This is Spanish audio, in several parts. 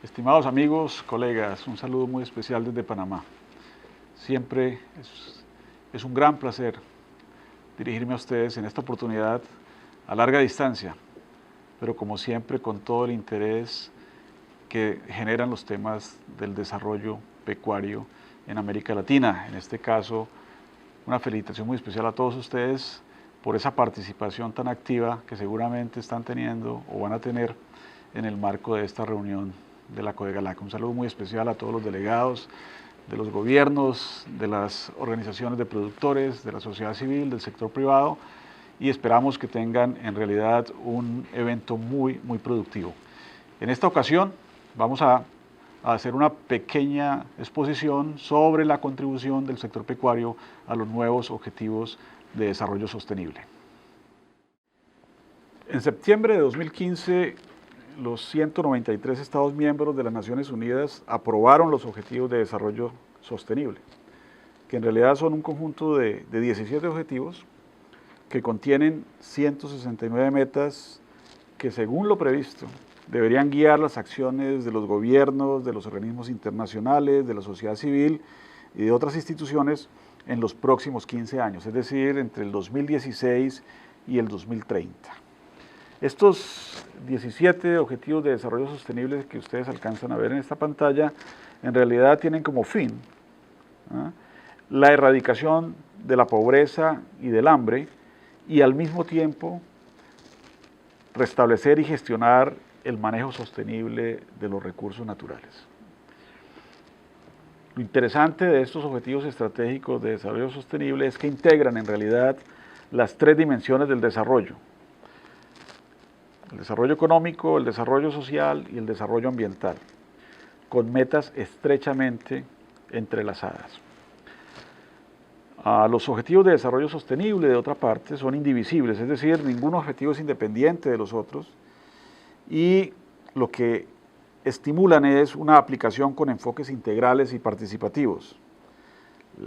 Estimados amigos, colegas, un saludo muy especial desde Panamá. Siempre es un gran placer dirigirme a ustedes en esta oportunidad a larga distancia, pero como siempre con todo el interés que generan los temas del desarrollo pecuario en América Latina. En este caso, una felicitación muy especial a todos ustedes por esa participación tan activa que seguramente están teniendo o van a tener en el marco de esta reunión de la Codegalac. Un saludo muy especial a todos los delegados de los gobiernos, de las organizaciones de productores, de la sociedad civil, del sector privado, y esperamos que tengan en realidad un evento muy productivo. En esta ocasión vamos a hacer una pequeña exposición sobre la contribución del sector pecuario a los nuevos objetivos de desarrollo sostenible. En septiembre de 2015, los 193 Estados miembros de las Naciones Unidas aprobaron los Objetivos de Desarrollo Sostenible, que en realidad son un conjunto de 17 objetivos que contienen 169 metas que, según lo previsto, deberían guiar las acciones de los gobiernos, de los organismos internacionales, de la sociedad civil y de otras instituciones en los próximos 15 años, es decir, entre el 2016 y el 2030. Estos 17 Objetivos de Desarrollo Sostenible que ustedes alcanzan a ver en esta pantalla, en realidad tienen como fin la erradicación de la pobreza y del hambre y al mismo tiempo restablecer y gestionar el manejo sostenible de los recursos naturales. Lo interesante de estos objetivos estratégicos de desarrollo sostenible es que integran en realidad las tres dimensiones del desarrollo: el desarrollo económico, el desarrollo social y el desarrollo ambiental, con metas estrechamente entrelazadas. Los objetivos de desarrollo sostenible, de otra parte, son indivisibles, es decir, ningún objetivo es independiente de los otros, y lo que estimulan es una aplicación con enfoques integrales y participativos.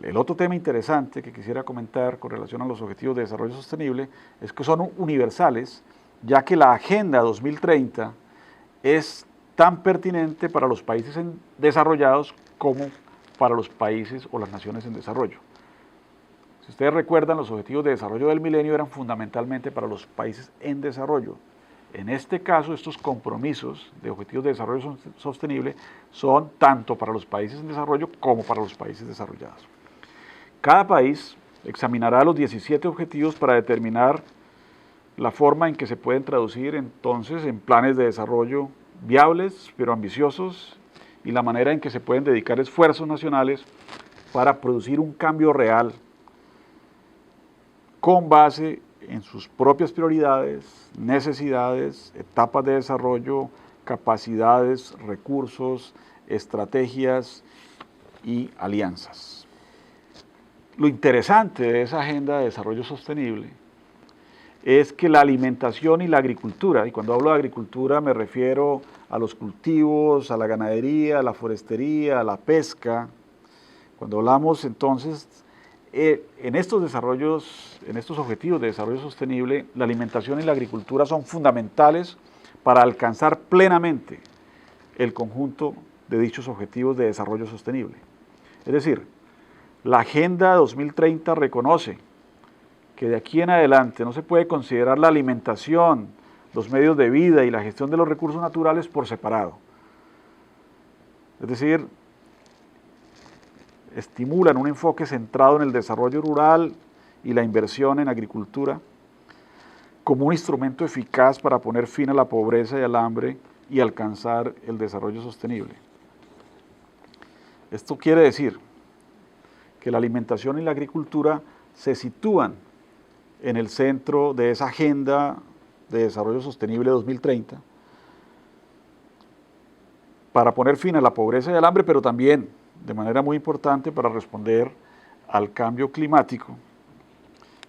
El otro tema interesante que quisiera comentar con relación a los objetivos de desarrollo sostenible es que son universales, ya que la Agenda 2030 es tan pertinente para los países desarrollados como para los países o las naciones en desarrollo. Si ustedes recuerdan, los objetivos de desarrollo del milenio eran fundamentalmente para los países en desarrollo. En este caso, estos compromisos de objetivos de desarrollo sostenible son tanto para los países en desarrollo como para los países desarrollados. Cada país examinará los 17 objetivos para determinar la forma en que se pueden traducir entonces en planes de desarrollo viables pero ambiciosos y la manera en que se pueden dedicar esfuerzos nacionales para producir un cambio real con base en sus propias prioridades, necesidades, etapas de desarrollo, capacidades, recursos, estrategias y alianzas. Lo interesante de esa agenda de desarrollo sostenible es que la alimentación y la agricultura, y cuando hablo de agricultura me refiero a los cultivos, a la ganadería, a la forestería, a la pesca. Cuando hablamos entonces en estos objetivos de desarrollo sostenible, la alimentación y la agricultura son fundamentales para alcanzar plenamente el conjunto de dichos objetivos de desarrollo sostenible. Es decir, la Agenda 2030 reconoce que de aquí en adelante no se puede considerar la alimentación, los medios de vida y la gestión de los recursos naturales por separado. Es decir, estimulan un enfoque centrado en el desarrollo rural y la inversión en agricultura como un instrumento eficaz para poner fin a la pobreza y al hambre y alcanzar el desarrollo sostenible. Esto quiere decir que la alimentación y la agricultura se sitúan en el centro de esa Agenda de Desarrollo Sostenible 2030 para poner fin a la pobreza y al hambre, pero también, de manera muy importante, para responder al cambio climático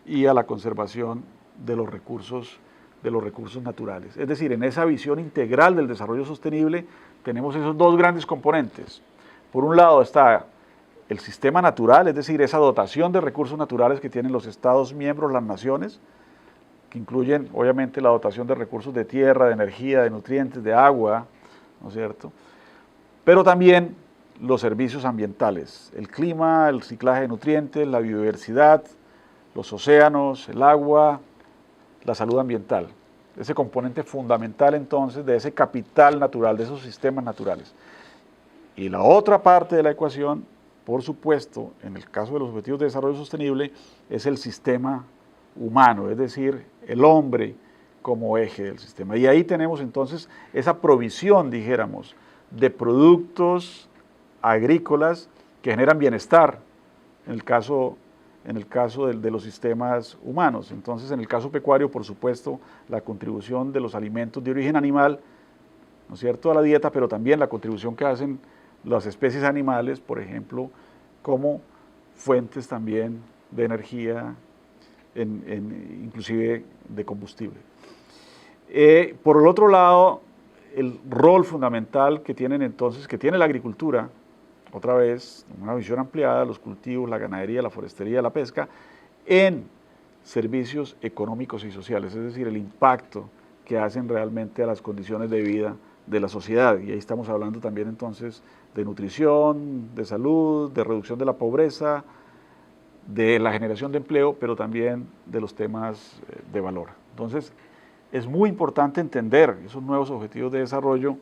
y a la conservación de los recursos naturales. Es decir, en esa visión integral del desarrollo sostenible tenemos esos dos grandes componentes. Por un lado está el sistema natural, es decir, esa dotación de recursos naturales que tienen los Estados miembros, las naciones, que incluyen obviamente la dotación de recursos de tierra, de energía, de nutrientes, de agua, ¿no es cierto? pero también los servicios ambientales, el clima, el reciclaje de nutrientes, la biodiversidad, los océanos, el agua, la salud ambiental. Ese componente fundamental entonces de ese capital natural, de esos sistemas naturales. Y la otra parte de la ecuación, por supuesto, en el caso de los Objetivos de Desarrollo Sostenible, es el sistema humano, es decir, el hombre como eje del sistema. Y ahí tenemos entonces esa provisión, dijéramos, de productos agrícolas que generan bienestar, en el caso de los sistemas humanos. Entonces, en el caso pecuario, por supuesto, la contribución de los alimentos de origen animal, ¿no es cierto?, a la dieta, pero también la contribución que hacen las especies animales, por ejemplo, como fuentes también de energía, inclusive de combustible. Por el otro lado, el rol fundamental que tienen entonces, que tiene la agricultura, otra vez, una visión ampliada, los cultivos, la ganadería, la forestería, la pesca, en servicios económicos y sociales, es decir, el impacto que hacen realmente a las condiciones de vida de la sociedad. Y ahí estamos hablando también entonces de nutrición, de salud, de reducción de la pobreza, de la generación de empleo, pero también de los temas de valor. Entonces, es muy importante entender esos nuevos objetivos de desarrollo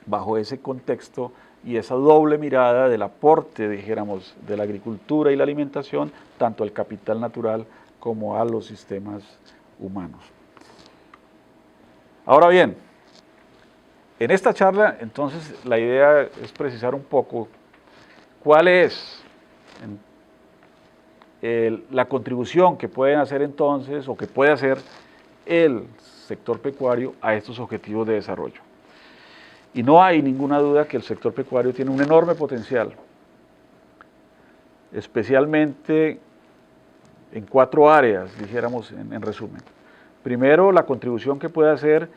bajo ese contexto y esa doble mirada del aporte, dijéramos, de la agricultura y la alimentación, tanto al capital natural como a los sistemas humanos. Ahora bien, en esta charla, entonces, la idea es precisar un poco cuál es la contribución que pueden hacer entonces, o que puede hacer el sector pecuario a estos objetivos de desarrollo. Y no hay ninguna duda que el sector pecuario tiene un enorme potencial, especialmente en 4 áreas, dijéramos en resumen. Primero, la contribución que puede hacer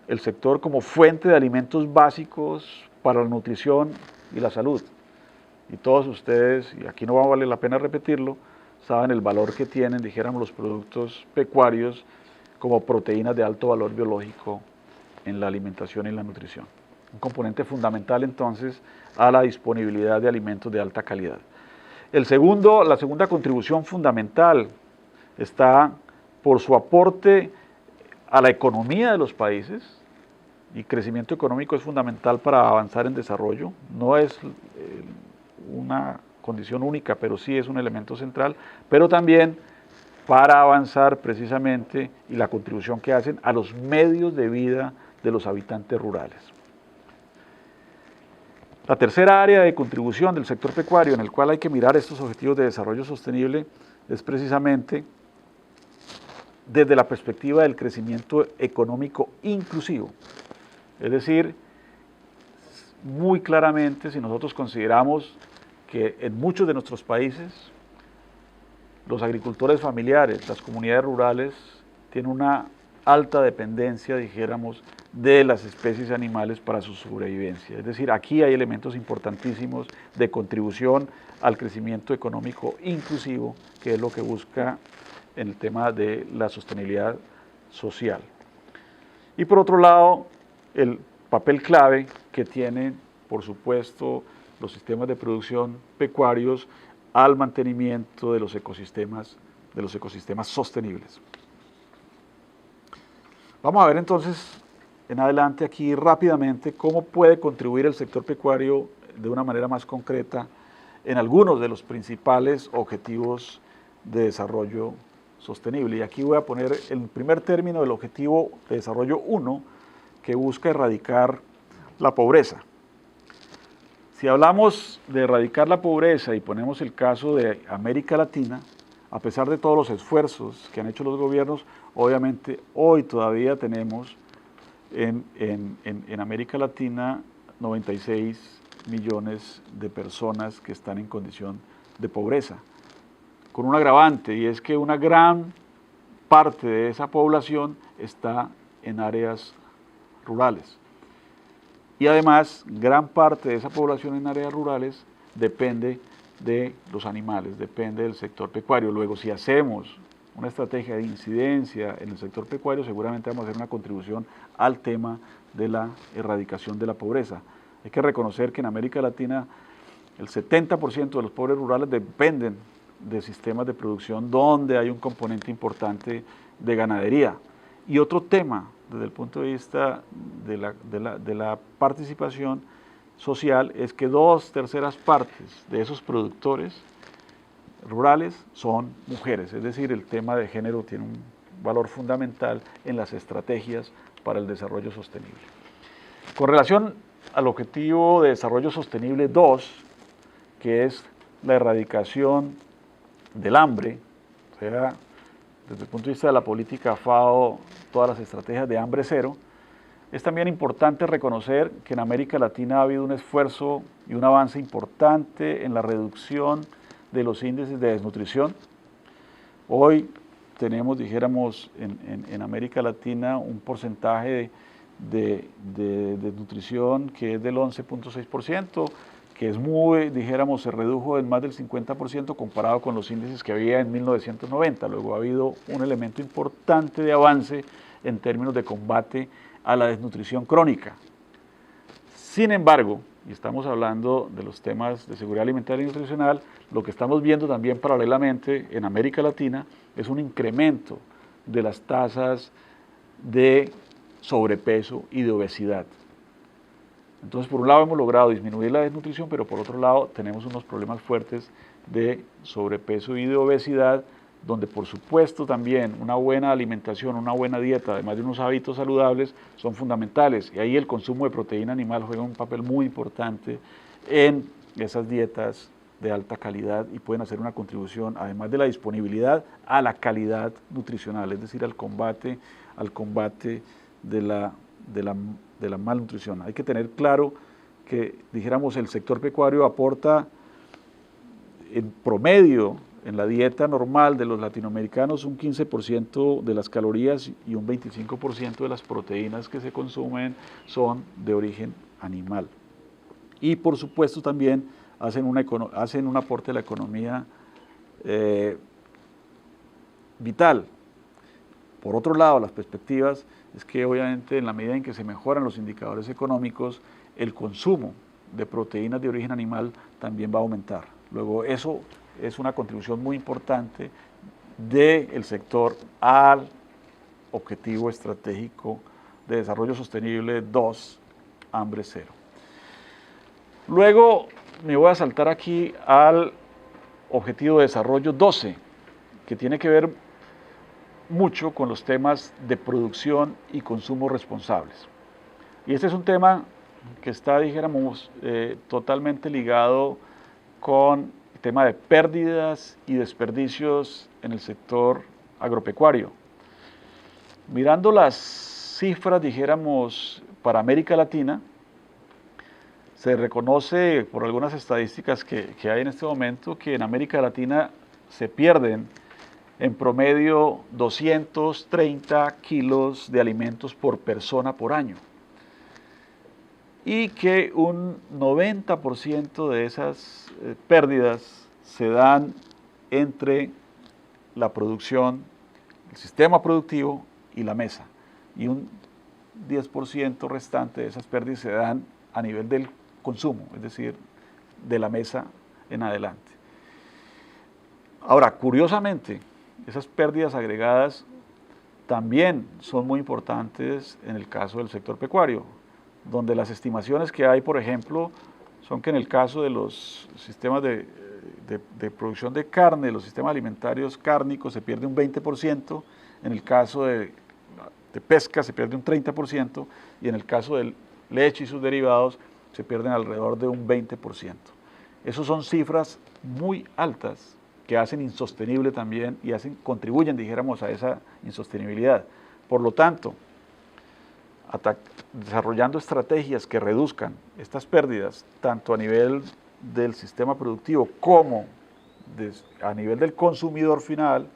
el sector como fuente de alimentos básicos para la nutrición y la salud. Y todos ustedes, y aquí no vale la pena repetirlo, saben el valor que tienen, dijéramos, los productos pecuarios como proteínas de alto valor biológico en la alimentación y la nutrición. Un componente fundamental entonces a la disponibilidad de alimentos de alta calidad. La segunda contribución fundamental está por su aporte a la economía de los países, y crecimiento económico es fundamental para avanzar en desarrollo. No es una condición única, pero sí es un elemento central, pero también para avanzar precisamente y la contribución que hacen a los medios de vida de los habitantes rurales. La tercera área de contribución del sector pecuario en el cual hay que mirar estos objetivos de desarrollo sostenible es precisamente desde la perspectiva del crecimiento económico inclusivo. Es decir, muy claramente, si nosotros consideramos que en muchos de nuestros países los agricultores familiares, las comunidades rurales, tienen una alta dependencia, dijéramos, de las especies animales para su sobrevivencia. Es decir, aquí hay elementos importantísimos de contribución al crecimiento económico inclusivo, que es lo que busca en el tema de la sostenibilidad social. Y por otro lado, el papel clave que tienen, por supuesto, los sistemas de producción pecuarios al mantenimiento de los ecosistemas sostenibles. Vamos a ver entonces en adelante aquí rápidamente cómo puede contribuir el sector pecuario de una manera más concreta en algunos de los principales objetivos de desarrollo sostenible. Y aquí voy a poner en primer término el objetivo de desarrollo 1, que busca erradicar la pobreza. Si hablamos de erradicar la pobreza y ponemos el caso de América Latina, a pesar de todos los esfuerzos que han hecho los gobiernos, obviamente hoy todavía tenemos en América Latina 96 millones de personas que están en condición de pobreza, con un agravante, y es que una gran parte de esa población está en áreas rurales. Y además, gran parte de esa población en áreas rurales depende de los animales, depende del sector pecuario. Luego, si hacemos una estrategia de incidencia en el sector pecuario, seguramente vamos a hacer una contribución al tema de la erradicación de la pobreza. Hay que reconocer que en América Latina el 70% de los pobres rurales dependen de sistemas de producción donde hay un componente importante de ganadería. Y otro tema, desde el punto de vista de la participación social, es que 2/3 partes de esos productores rurales son mujeres, es decir, el tema de género tiene un valor fundamental en las estrategias para el desarrollo sostenible. Con relación al objetivo de desarrollo sostenible 2, que es la erradicación del hambre, o sea, desde el punto de vista de la política FAO, todas las estrategias de hambre cero, es también importante reconocer que en América Latina ha habido un esfuerzo y un avance importante en la reducción de los índices de desnutrición. Hoy tenemos, dijéramos, en América Latina un porcentaje de desnutrición que es del 11.6%, que es muy, dijéramos, se redujo en más del 50% comparado con los índices que había en 1990. Luego ha habido un elemento importante de avance en términos de combate a la desnutrición crónica. Sin embargo, y estamos hablando de los temas de seguridad alimentaria y nutricional, lo que estamos viendo también paralelamente en América Latina es un incremento de las tasas de sobrepeso y de obesidad. Entonces, por un lado hemos logrado disminuir la desnutrición, pero por otro lado tenemos unos problemas fuertes de sobrepeso y de obesidad, donde por supuesto también una buena alimentación, una buena dieta, además de unos hábitos saludables, son fundamentales. Y ahí el consumo de proteína animal juega un papel muy importante en esas dietas de alta calidad y pueden hacer una contribución, además de la disponibilidad, a la calidad nutricional, es decir, al combate de la malnutrición. Hay que tener claro que, dijéramos, el sector pecuario aporta en promedio en la dieta normal de los latinoamericanos un 15% de las calorías y un 25% de las proteínas que se consumen son de origen animal. Y por supuesto también hacen un aporte a la economía vital. Por otro lado, las perspectivas es que obviamente en la medida en que se mejoran los indicadores económicos, el consumo de proteínas de origen animal también va a aumentar. Luego eso es una contribución muy importante del sector al objetivo estratégico de desarrollo sostenible 2, hambre cero. Luego me voy a saltar aquí al objetivo de desarrollo 12, que tiene que ver mucho con los temas de producción y consumo responsables. Y este es un tema que está, dijéramos, totalmente ligado con el tema de pérdidas y desperdicios en el sector agropecuario. Mirando las cifras, dijéramos, para América Latina, se reconoce por algunas estadísticas que hay en este momento que en América Latina se pierden en promedio 230 kilos de alimentos por persona por año y que un 90% de esas pérdidas se dan entre la producción, el sistema productivo y la mesa, y un 10% restante de esas pérdidas se dan a nivel del consumo, es decir, de la mesa en adelante. Ahora, curiosamente, esas pérdidas agregadas también son muy importantes en el caso del sector pecuario, donde las estimaciones que hay, por ejemplo, son que en el caso de los sistemas de producción de carne, los sistemas alimentarios cárnicos, se pierde un 20%, en el caso de pesca se pierde un 30%, y en el caso de leche y sus derivados se pierden alrededor de un 20%. Esas son cifras muy altas que hacen insostenible también y contribuyen, dijéramos, a esa insostenibilidad. Por lo tanto, desarrollando estrategias que reduzcan estas pérdidas, tanto a nivel del sistema productivo como a nivel del consumidor final,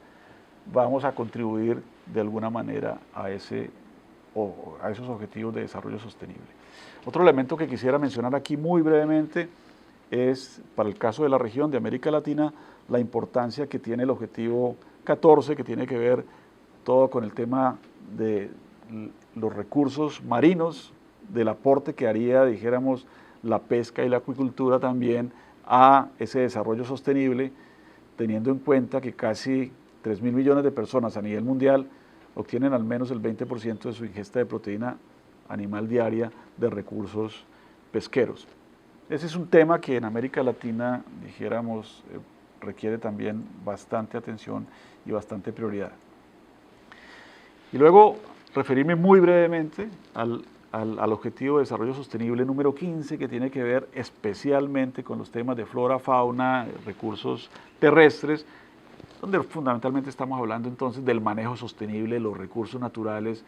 vamos a contribuir de alguna manera a esos objetivos de desarrollo sostenible. Otro elemento que quisiera mencionar aquí muy brevemente es, para el caso de la región de América Latina, la importancia que tiene el objetivo 14, que tiene que ver todo con el tema de los recursos marinos, del aporte que haría, dijéramos, la pesca y la acuicultura también a ese desarrollo sostenible, teniendo en cuenta que casi 3.000 millones de personas a nivel mundial obtienen al menos el 20% de su ingesta de proteína animal diaria de recursos pesqueros. Ese es un tema que en América Latina, dijéramos, requiere también bastante atención y bastante prioridad. Y luego referirme muy brevemente al Objetivo de Desarrollo Sostenible número 15, que tiene que ver especialmente con los temas de flora, fauna, recursos terrestres, donde fundamentalmente estamos hablando entonces del manejo sostenible de los recursos naturales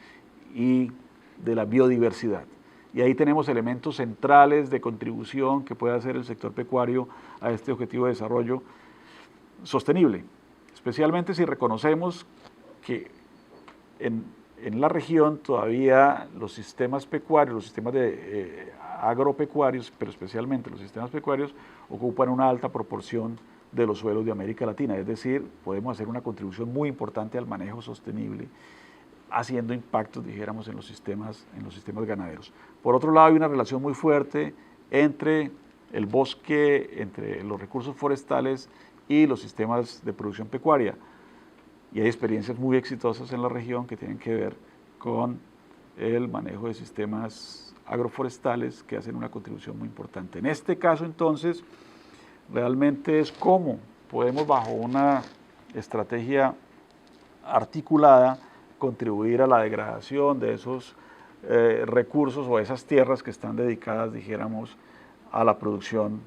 y de la biodiversidad. Y ahí tenemos elementos centrales de contribución que puede hacer el sector pecuario a este Objetivo de Desarrollo Sostenible, especialmente si reconocemos que en la región todavía los sistemas pecuarios, los sistemas agropecuarios, pero especialmente los sistemas pecuarios, ocupan una alta proporción de los suelos de América Latina, es decir, podemos hacer una contribución muy importante al manejo sostenible, haciendo impactos, dijéramos, en los sistemas ganaderos. Por otro lado, hay una relación muy fuerte entre el bosque, entre los recursos forestales y los sistemas de producción pecuaria. Y hay experiencias muy exitosas en la región que tienen que ver con el manejo de sistemas agroforestales que hacen una contribución muy importante. En este caso, entonces, realmente es cómo podemos, bajo una estrategia articulada, contribuir a la degradación de esos recursos o esas tierras que están dedicadas, dijéramos, a la producción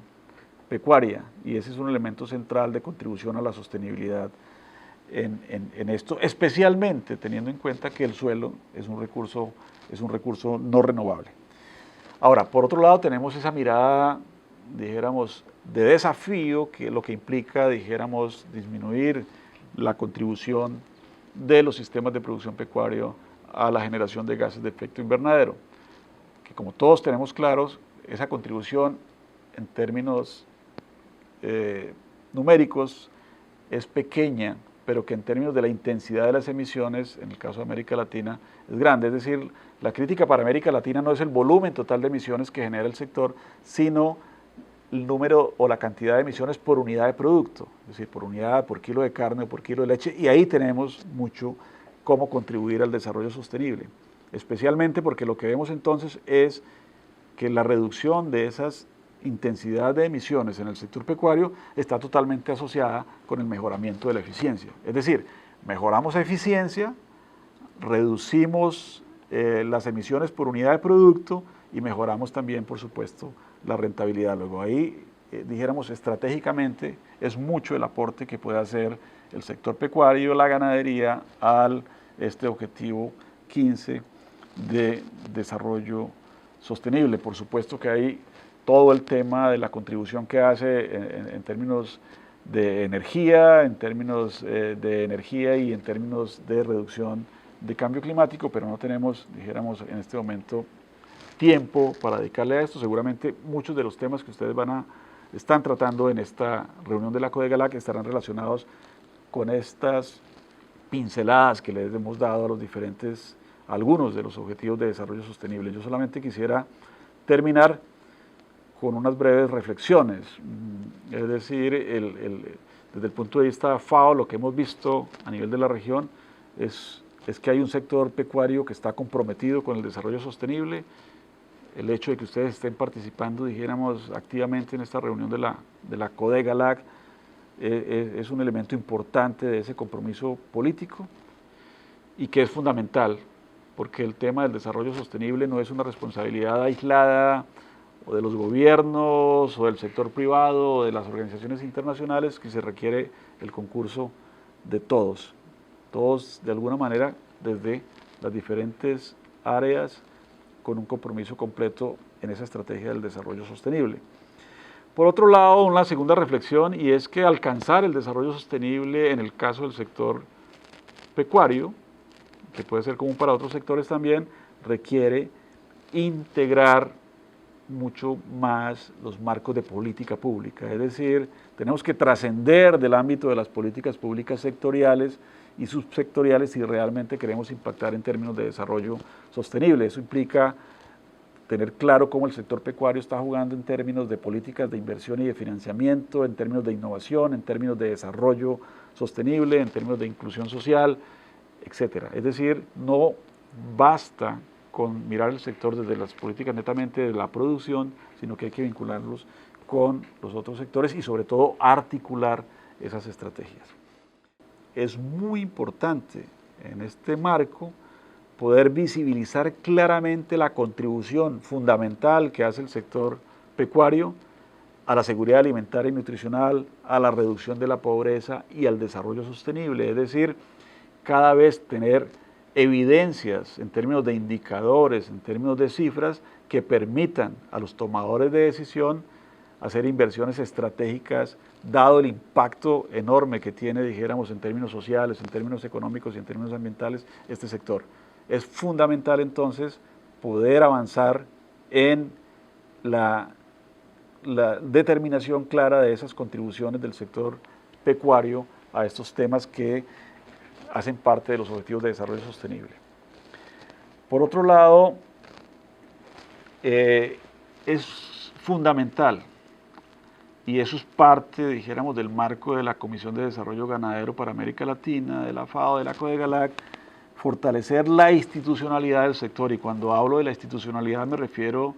pecuaria. Y ese es un elemento central de contribución a la sostenibilidad en esto, especialmente teniendo en cuenta que el suelo es un recurso no renovable. Ahora, por otro lado, tenemos esa mirada, dijéramos, de desafío, que lo que implica, dijéramos, disminuir la contribución de los sistemas de producción pecuario a la generación de gases de efecto invernadero, que como todos tenemos claros, esa contribución en términos numéricos es pequeña, pero que en términos de la intensidad de las emisiones, en el caso de América Latina, es grande. Es decir, la crítica para América Latina no es el volumen total de emisiones que genera el sector, sino el número o la cantidad de emisiones por unidad de producto, es decir, por unidad, por kilo de carne o por kilo de leche, y ahí tenemos mucho cómo contribuir al desarrollo sostenible, especialmente porque lo que vemos entonces es que la reducción de esas intensidad de emisiones en el sector pecuario está totalmente asociada con el mejoramiento de la eficiencia. Es decir, mejoramos eficiencia, reducimos las emisiones por unidad de producto y mejoramos también, por supuesto, la rentabilidad. Luego ahí, dijéramos, estratégicamente es mucho el aporte que puede hacer el sector pecuario, la ganadería, al objetivo 15 de desarrollo sostenible. Por supuesto que hay todo el tema de la contribución que hace en términos de energía, y en términos de reducción de cambio climático, pero no tenemos, dijéramos, en este momento tiempo para dedicarle a esto. Seguramente muchos de los temas que ustedes están tratando en esta reunión de la Codegalac estarán relacionados con estas pinceladas que les hemos dado a algunos de los objetivos de desarrollo sostenible. Yo solamente quisiera terminar con unas breves reflexiones. Es decir, desde el punto de vista FAO, lo que hemos visto a nivel de la región es que hay un sector pecuario que está comprometido con el desarrollo sostenible. El hecho de que ustedes estén participando, dijéramos, activamente en esta reunión de la Codegalac es un elemento importante de ese compromiso político y que es fundamental, porque el tema del desarrollo sostenible no es una responsabilidad aislada o de los gobiernos, o del sector privado, o de las organizaciones internacionales, que se requiere el concurso de todos de alguna manera, desde las diferentes áreas, con un compromiso completo en esa estrategia del desarrollo sostenible. Por otro lado, una segunda reflexión, y es que alcanzar el desarrollo sostenible en el caso del sector pecuario, que puede ser común para otros sectores también, requiere integrar mucho más los marcos de política pública. Es decir, tenemos que trascender del ámbito de las políticas públicas sectoriales y subsectoriales si realmente queremos impactar en términos de desarrollo sostenible. Eso implica tener claro cómo el sector pecuario está jugando en términos de políticas de inversión y de financiamiento, en términos de innovación, en términos de desarrollo sostenible, en términos de inclusión social, etcétera. Es decir, no basta con mirar el sector desde las políticas netamente de la producción, sino que hay que vincularlos con los otros sectores y sobre todo articular esas estrategias. Es muy importante en este marco poder visibilizar claramente la contribución fundamental que hace el sector pecuario a la seguridad alimentaria y nutricional, a la reducción de la pobreza y al desarrollo sostenible. Es decir, cada vez tener evidencias en términos de indicadores, en términos de cifras, que permitan a los tomadores de decisión hacer inversiones estratégicas, dado el impacto enorme que tiene, dijéramos, en términos sociales, en términos económicos y en términos ambientales, este sector. Es fundamental entonces poder avanzar en la determinación clara de esas contribuciones del sector pecuario a estos temas que hacen parte de los Objetivos de Desarrollo Sostenible. Por otro lado, es fundamental, y eso es parte, dijéramos, del marco de la Comisión de Desarrollo Ganadero para América Latina, de la FAO, de la CODEGALAC, fortalecer la institucionalidad del sector. Y cuando hablo de la institucionalidad me refiero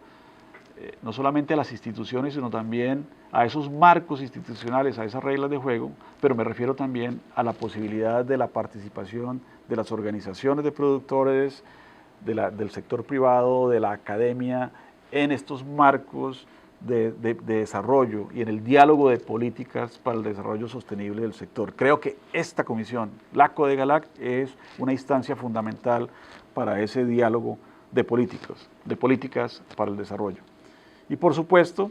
no solamente a las instituciones, sino también a esos marcos institucionales, a esas reglas de juego, pero me refiero también a la posibilidad de la participación de las organizaciones de productores, del sector privado, de la academia, en estos marcos de desarrollo y en el diálogo de políticas para el desarrollo sostenible del sector. Creo que esta comisión, la CODEGALAC, es una instancia fundamental para ese diálogo de políticas para el desarrollo. Y por supuesto,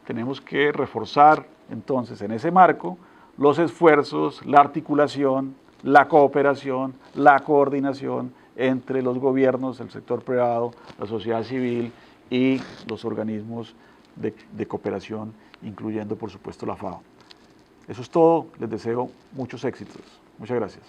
tenemos que reforzar entonces en ese marco los esfuerzos, la articulación, la cooperación, la coordinación entre los gobiernos, el sector privado, la sociedad civil y los organismos de cooperación, incluyendo por supuesto la FAO. Eso es todo, les deseo muchos éxitos. Muchas gracias.